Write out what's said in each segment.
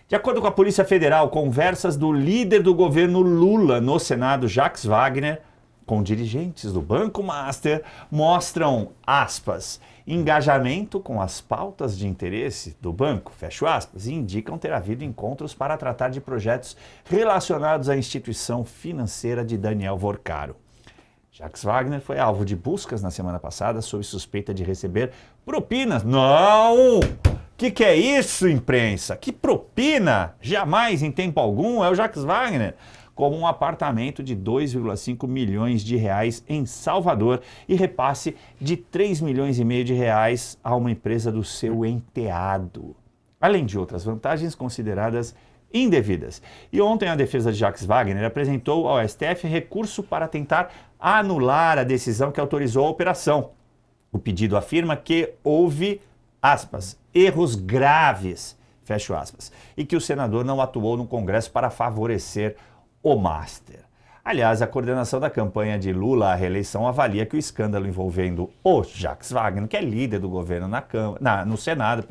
De acordo com a Polícia Federal, conversas do líder do governo Lula no Senado, Jacques Wagner, com dirigentes do Banco Master, mostram, aspas, engajamento com as pautas de interesse do banco, fecho aspas, e indicam ter havido encontros para tratar de projetos relacionados à instituição financeira de Daniel Vorcaro. Jacques Wagner foi alvo de buscas na semana passada sob suspeita de receber propinas. Não! Que é isso, imprensa? Que propina? Jamais, em tempo algum, é o Jacques Wagner. Como um apartamento de 2,5 milhões de reais em Salvador e repasse de 3 milhões e meio de reais a uma empresa do seu enteado. Além de outras vantagens consideradas indevidas. E ontem a defesa de Jacques Wagner apresentou ao STF recurso para tentar anular a decisão que autorizou a operação. O pedido afirma que houve, aspas, erros graves, fecho aspas, e que o senador não atuou no Congresso para favorecer o Master. Aliás, a coordenação da campanha de Lula à reeleição avalia que o escândalo envolvendo o Jacques Wagner, que é líder do governo no Senado,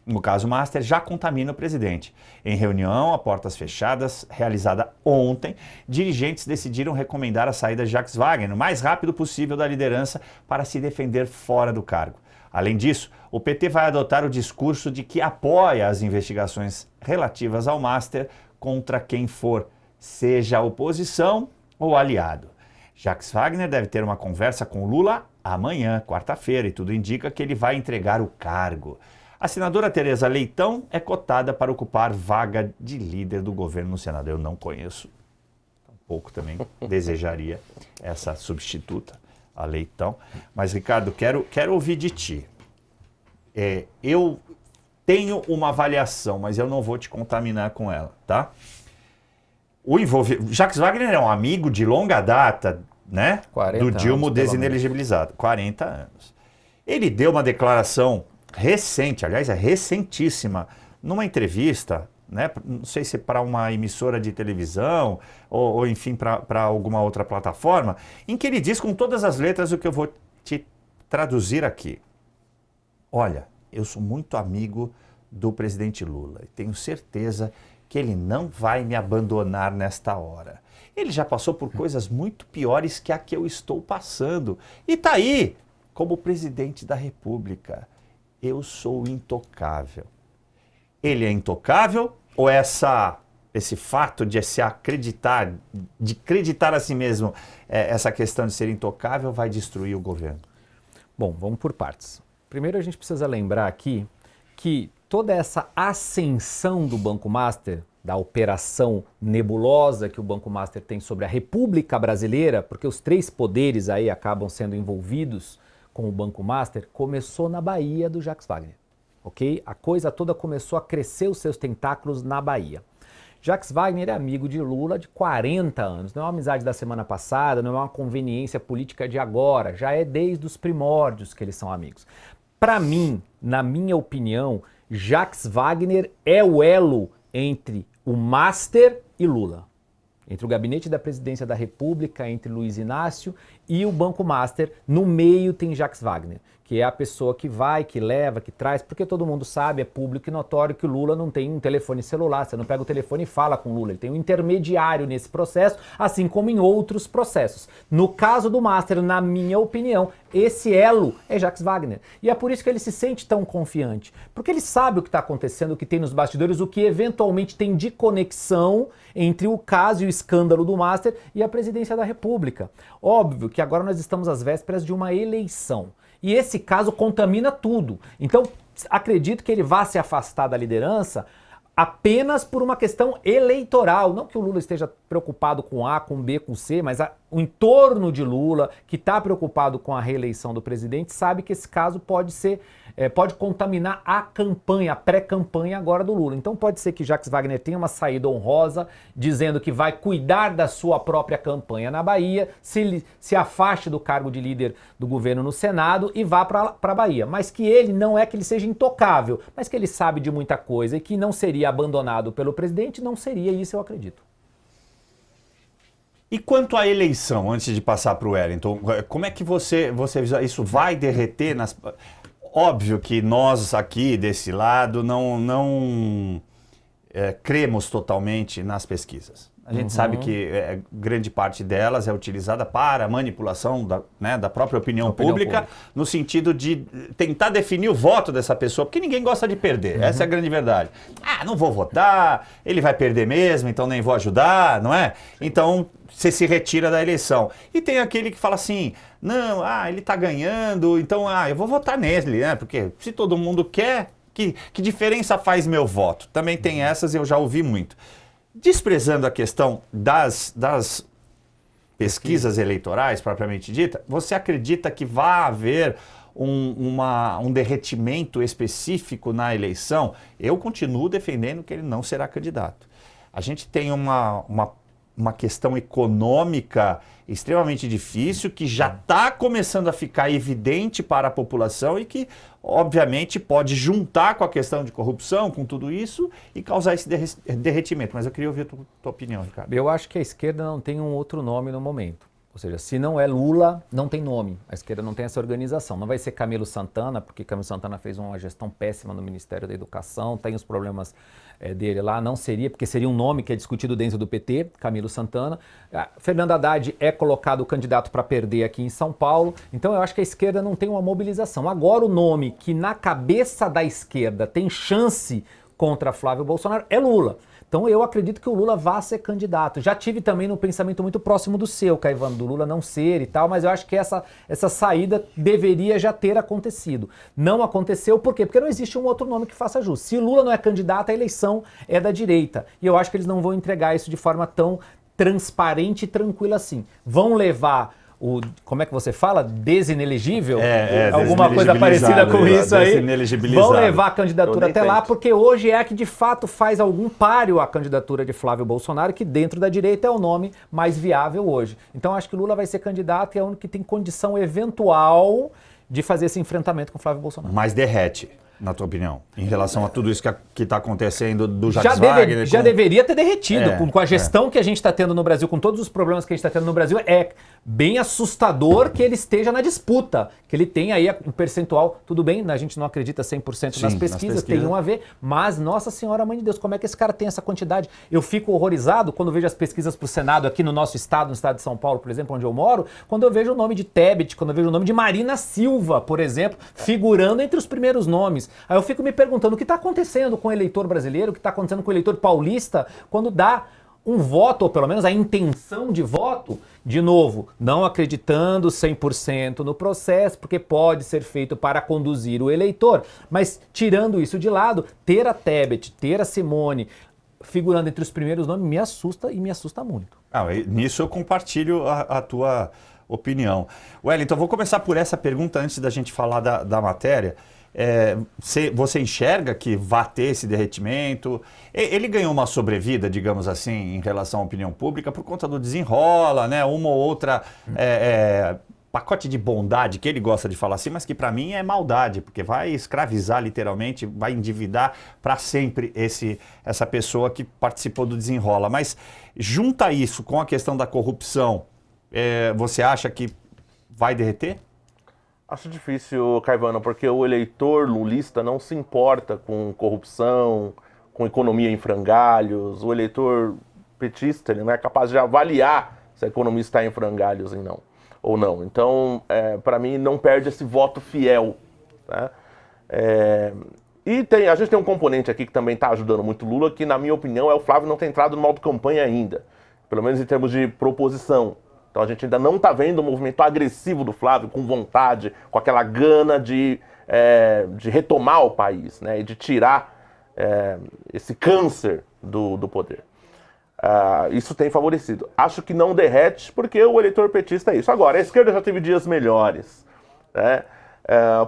no caso Master, já contamina o presidente. Em reunião a portas fechadas, realizada ontem, dirigentes decidiram recomendar a saída de Jacques Wagner o mais rápido possível da liderança para se defender fora do cargo. Além disso, o PT vai adotar o discurso de que apoia as investigações relativas ao Master contra quem for, seja oposição ou aliado. Jacques Wagner deve ter uma conversa com Lula amanhã, quarta-feira, e tudo indica que ele vai entregar o cargo. A senadora Tereza Leitão é cotada para ocupar vaga de líder do governo no Senado. Eu não conheço, tampouco também desejaria essa substituta, a Leitão. Mas, Ricardo, quero ouvir de ti. Eu tenho uma avaliação, mas eu não vou te contaminar com ela, tá? Jacques Wagner é um amigo de longa data, né? Do Dilma desinelegibilizado. 40 anos. Ele deu uma declaração recente, aliás, é recentíssima, numa entrevista, né? Não sei se para uma emissora de televisão ou enfim, para alguma outra plataforma, em que ele diz com todas as letras o que eu vou te traduzir aqui. Olha, eu sou muito amigo do presidente Lula e tenho certeza que ele não vai me abandonar nesta hora. Ele já passou por coisas muito piores que a que eu estou passando. E está aí, como presidente da República. Eu sou intocável. Ele é intocável ou esse fato de se acreditar, de acreditar a si mesmo, essa questão de ser intocável vai destruir o governo? Bom, vamos por partes. Primeiro a gente precisa lembrar aqui que toda essa ascensão do Banco Master, da operação nebulosa que o Banco Master tem sobre a República Brasileira, porque os três poderes aí acabam sendo envolvidos com o Banco Master, começou na Bahia do Jacques Wagner, ok? A coisa toda começou a crescer os seus tentáculos na Bahia. Jacques Wagner é amigo de Lula de 40 anos, não é uma amizade da semana passada, não é uma conveniência política de agora, já é desde os primórdios que eles são amigos. Para mim, na minha opinião, Jacques Wagner é o elo entre o Master e Lula. Entre o gabinete da presidência da República, entre Luiz Inácio e o Banco Master, no meio tem Jacques Wagner, que é a pessoa que vai, que leva, que traz, porque todo mundo sabe, é público e notório que o Lula não tem um telefone celular, você não pega o telefone e fala com o Lula, ele tem um intermediário nesse processo, assim como em outros processos. No caso do Master, na minha opinião, esse elo é Jacques Wagner. E é por isso que ele se sente tão confiante, porque ele sabe o que está acontecendo, o que tem nos bastidores, o que eventualmente tem de conexão entre o caso e o escândalo do Master e a presidência da República. Óbvio que agora nós estamos às vésperas de uma eleição. E esse caso contamina tudo. Então, acredito que ele vá se afastar da liderança apenas por uma questão eleitoral. Não que o Lula esteja preocupado com A, com B, com C, mas o entorno de Lula, que está preocupado com a reeleição do presidente, sabe que esse caso pode contaminar a campanha, a pré-campanha agora do Lula. Então pode ser que Jacques Wagner tenha uma saída honrosa, dizendo que vai cuidar da sua própria campanha na Bahia, se afaste do cargo de líder do governo no Senado e vá para a Bahia. Mas que ele não é que ele seja intocável, mas que ele sabe de muita coisa e que não seria abandonado pelo presidente, não seria isso, eu acredito. E quanto à eleição, antes de passar para o Wellington, como é que você visualiza? Isso vai derreter nas... Óbvio que nós aqui desse lado não cremos totalmente nas pesquisas. A gente sabe que grande parte delas é utilizada para a manipulação da própria opinião pública, no sentido de tentar definir o voto dessa pessoa, porque ninguém gosta de perder, essa é a grande verdade. Não vou votar, ele vai perder mesmo, então nem vou ajudar, não é? Então você se retira da eleição. E tem aquele que fala assim, não, ele está ganhando, então eu vou votar nele, né? Porque se todo mundo quer, que diferença faz meu voto? Também tem essas, eu já ouvi muito. Desprezando a questão das pesquisas eleitorais, propriamente dita, você acredita que vai haver um derretimento específico na eleição? Eu continuo defendendo que ele não será candidato. A gente tem uma questão econômica extremamente difícil, que já está começando a ficar evidente para a população e que, obviamente, pode juntar com a questão de corrupção, com tudo isso, e causar esse derretimento. Mas eu queria ouvir a tua opinião, Ricardo. Eu acho que a esquerda não tem um outro nome no momento. Ou seja, se não é Lula, não tem nome. A esquerda não tem essa organização. Não vai ser Camilo Santana, porque Camilo Santana fez uma gestão péssima no Ministério da Educação, tem os problemas dele lá. Não seria, porque seria um nome que é discutido dentro do PT, Camilo Santana. Fernando Haddad é colocado candidato para perder aqui em São Paulo. Então eu acho que a esquerda não tem uma mobilização. Agora o nome que na cabeça da esquerda tem chance contra Flávio Bolsonaro é Lula. Então eu acredito que o Lula vá ser candidato. Já tive também um pensamento muito próximo do seu, Caivano, do Lula não ser e tal, mas eu acho que essa saída deveria já ter acontecido. Não aconteceu, por quê? Porque não existe um outro nome que faça jus. Se Lula não é candidato, a eleição é da direita. E eu acho que eles não vão entregar isso de forma tão transparente e tranquila assim. Vão levar como é que você fala? Desinelegível? Alguma coisa parecida com isso aí. Vão levar a candidatura até lá, porque hoje é a que de fato faz algum páreo à candidatura de Flávio Bolsonaro, que dentro da direita é o nome mais viável hoje. Então acho que Lula vai ser candidato e é o único que tem condição eventual de fazer esse enfrentamento com Flávio Bolsonaro. Mas derrete, na tua opinião, em relação a tudo isso que está acontecendo do Jacques Wagner? Já deveria ter derretido. Com a gestão que a gente está tendo no Brasil, com todos os problemas que a gente está tendo no Brasil, é bem assustador que ele esteja na disputa, que ele tem aí um percentual, tudo bem, a gente não acredita 100% nas pesquisas, tem a ver, mas, nossa senhora, mãe de Deus, como é que esse cara tem essa quantidade? Eu fico horrorizado quando vejo as pesquisas para o Senado aqui no nosso estado, no estado de São Paulo, por exemplo, onde eu moro, quando eu vejo o nome de Tebet, quando eu vejo o nome de Marina Silva, por exemplo, figurando entre os primeiros nomes. Aí eu fico me perguntando o que está acontecendo com o eleitor brasileiro, o que está acontecendo com o eleitor paulista, quando dá um voto, ou pelo menos a intenção de voto, de novo, não acreditando 100% no processo, porque pode ser feito para conduzir o eleitor, mas tirando isso de lado, ter a Tebet, ter a Simone figurando entre os primeiros nomes me assusta e me assusta muito. Nisso eu compartilho a tua opinião. Wellington, vou começar por essa pergunta antes da gente falar da matéria. Você enxerga que vai ter esse derretimento? Ele ganhou uma sobrevida, digamos assim, em relação à opinião pública por conta do desenrola, né? Uma ou outra pacote de bondade, que ele gosta de falar assim, mas que para mim é maldade, porque vai escravizar literalmente, vai endividar para sempre essa pessoa que participou do desenrola. Mas junta isso com a questão da corrupção, você acha que vai derreter? Acho difícil, Caivano, porque o eleitor lulista não se importa com corrupção, com economia em frangalhos. O eleitor petista ele não é capaz de avaliar se a economia está em frangalhos ou não. Então, para mim, não perde esse voto fiel. Né? E a gente tem um componente aqui que também está ajudando muito Lula, que, na minha opinião, é o Flávio não ter entrado no modo campanha ainda, pelo menos em termos de proposição. Então a gente ainda não está vendo o movimento agressivo do Flávio, com vontade, com aquela gana de retomar o país, né, e de tirar esse câncer do poder. Isso tem favorecido. Acho que não derrete, porque o eleitor petista é isso. Agora, a esquerda já teve dias melhores. Né?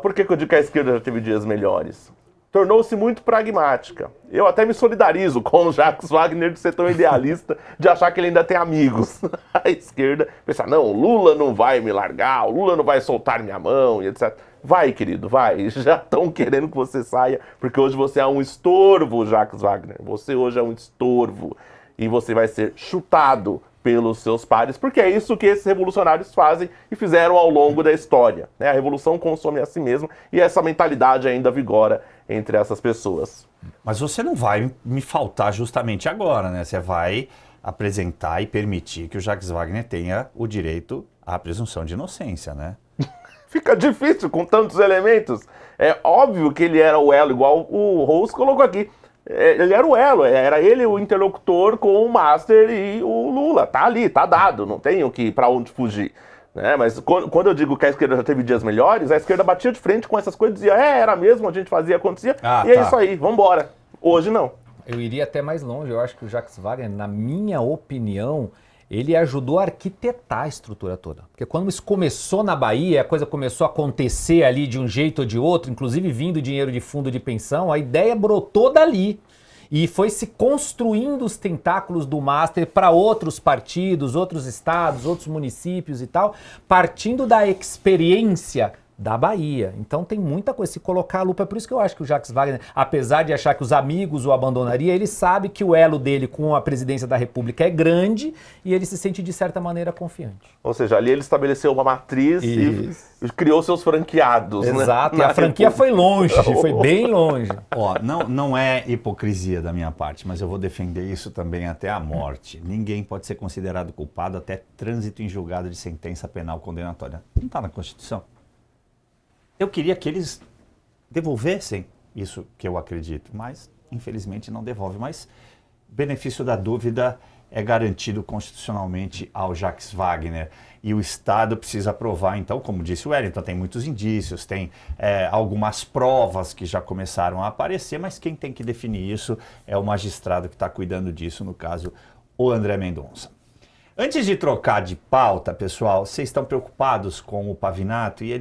Por que eu digo que a esquerda já teve dias melhores? Tornou-se muito pragmática. Eu até me solidarizo com o Jacques Wagner de ser tão idealista, de achar que ele ainda tem amigos. A esquerda pensa, não, o Lula não vai me largar, o Lula não vai soltar minha mão, e etc. Vai, querido, vai. Já estão querendo que você saia, porque hoje você é um estorvo, Jacques Wagner. Você hoje é um estorvo. E você vai ser chutado pelos seus pares, porque é isso que esses revolucionários fazem e fizeram ao longo da história, né? A revolução consome a si mesma e essa mentalidade ainda vigora entre essas pessoas. Mas você não vai me faltar justamente agora, né? Você vai apresentar e permitir que o Jacques Wagner tenha o direito à presunção de inocência, né? Fica difícil com tantos elementos. É óbvio que ele era o elo, igual o Rose colocou aqui. Ele era o elo, era ele o interlocutor com o Master e o Lula. Tá ali, tá dado, não tem para onde fugir. Né? Mas quando eu digo que a esquerda já teve dias melhores, a esquerda batia de frente com essas coisas e dizia, era mesmo, a gente fazia, acontecia, e é isso aí, vambora. Hoje não. Eu iria até mais longe, eu acho que o Jacques Wagner, na minha opinião, ele ajudou a arquitetar a estrutura toda. Porque quando isso começou na Bahia, a coisa começou a acontecer ali de um jeito ou de outro, inclusive vindo dinheiro de fundo de pensão, a ideia brotou dali. E foi se construindo os tentáculos do Master para outros partidos, outros estados, outros municípios e tal, partindo da experiência da Bahia. Então tem muita coisa, se colocar a lupa, é por isso que eu acho que o Jacques Wagner, apesar de achar que os amigos o abandonariam, ele sabe que o elo dele com a presidência da República é grande e ele se sente de certa maneira confiante. Ou seja, ali ele estabeleceu uma matriz e criou seus franqueados. Exato, né? E a franquia foi longe, foi bem longe. Ó, não é hipocrisia da minha parte, mas eu vou defender isso também até a morte. Ninguém pode ser considerado culpado até trânsito em julgado de sentença penal condenatória. Não está na Constituição. Eu queria que eles devolvessem isso que eu acredito, mas infelizmente não devolve. Mas benefício da dúvida é garantido constitucionalmente ao Jacques Wagner e o Estado precisa provar. Então, como disse o Wellington, tem muitos indícios, tem algumas provas que já começaram a aparecer, mas quem tem que definir isso é o magistrado que está cuidando disso, no caso, o André Mendonça. Antes de trocar de pauta, pessoal, vocês estão preocupados com o Pavinato e ele